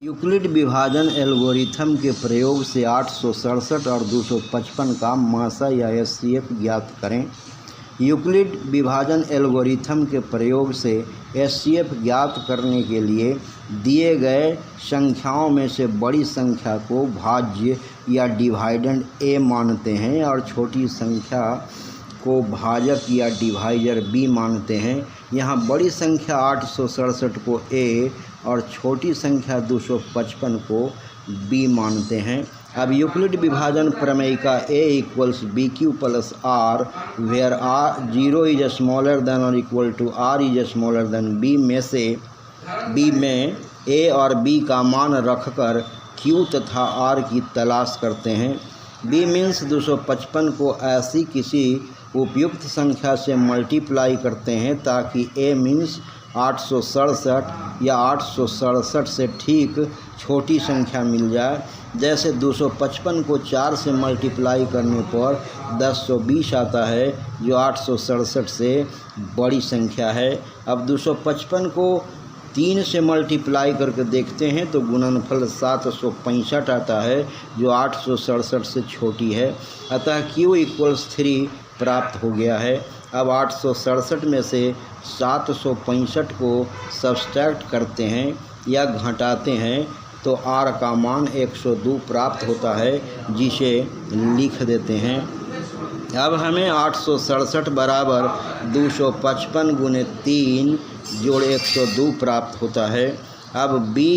Euclid विभाजन algorithm के प्रयोग से 867 और 255 का मासा या एचसीएफ ज्ञात करें। यूक्लिड विभाजन एल्गोरिथम के प्रयोग से एचसीएफ ज्ञात करने के लिए दिए गए संख्याओं में से बड़ी संख्या को भाज्य या डिवाइडेंड ए मानते हैं और छोटी संख्या को भाजक या डिवाइजर बी मानते हैं। यहाँ बड़ी संख्या 867 को ए और छोटी संख्या 255 को बी मानते हैं। अब यूक्लिड विभाजन प्रमेय का A equals B Q plus R where R 0 is smaller than और equal to R is smaller than B में से बी में ए और बी का मान रखकर क्यू तथा आर की तलाश करते हैं। बी मीन्स 255 को ऐसी किसी उपयुक्त संख्या से मल्टीप्लाई करते हैं ताकि ए मीन्स 867 या 867 से ठीक छोटी संख्या मिल जाए। जैसे 255 को 4 से मल्टीप्लाई करने पर 1020 आता है जो 867 से बड़ी संख्या है। अब 255 को 3 से मल्टीप्लाई करके देखते हैं तो गुणनफल 765 आता है जो 867 से छोटी है। अतः Q इक्वल्स 3 प्राप्त हो गया है। अब 867 में से 765 को सब्सट्रैक्ट करते हैं या घटाते हैं तो R का मान 102 प्राप्त होता है जिसे लिख देते हैं। अब हमें 867 बराबर 255 गुने 3 जोड़ 102 प्राप्त होता है। अब B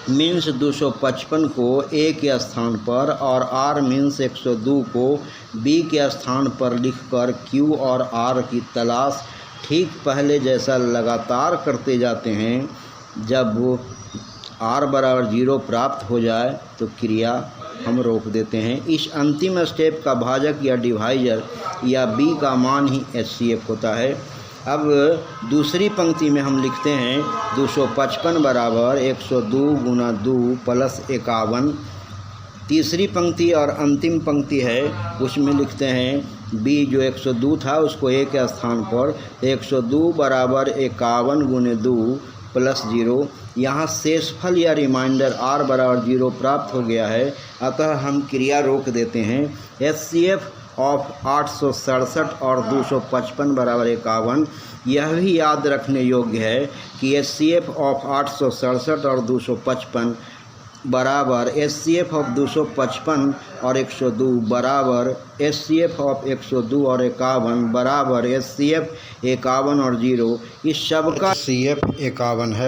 मीन्स 255 को A के स्थान पर और R मीन्स 102 को B के स्थान पर लिखकर Q और R की तलाश ठीक पहले जैसा लगातार करते जाते हैं। जब R बराबर 0 प्राप्त हो जाए तो क्रिया हम रोक देते हैं। इस अंतिम स्टेप का भाजक या डिवाइजर या B का मान ही HCF होता है। अब दूसरी पंक्ति में हम लिखते हैं 255 बराबर 102 गुना 2 प्लस 51। तीसरी पंक्ति और अंतिम पंक्ति है उसमें लिखते हैं B जो 102 था उसको A के स्थान पर 102 बराबर 51 गुने 2 प्लस 0। यहाँ शेषफल या रिमाइंडर R बराबर 0 प्राप्त हो गया है। अतः हम क्रिया रोक देते हैं। HCF ऑफ 867 और 255 बराबर 51। यह भी याद रखने योग्य है कि HCF ऑफ 867 और 255 बराबर HCF ऑफ 255 और 102 बराबर HCF ऑफ 102 और 51 बराबर HCF 51 और 0। इस सब का HCF 51 है।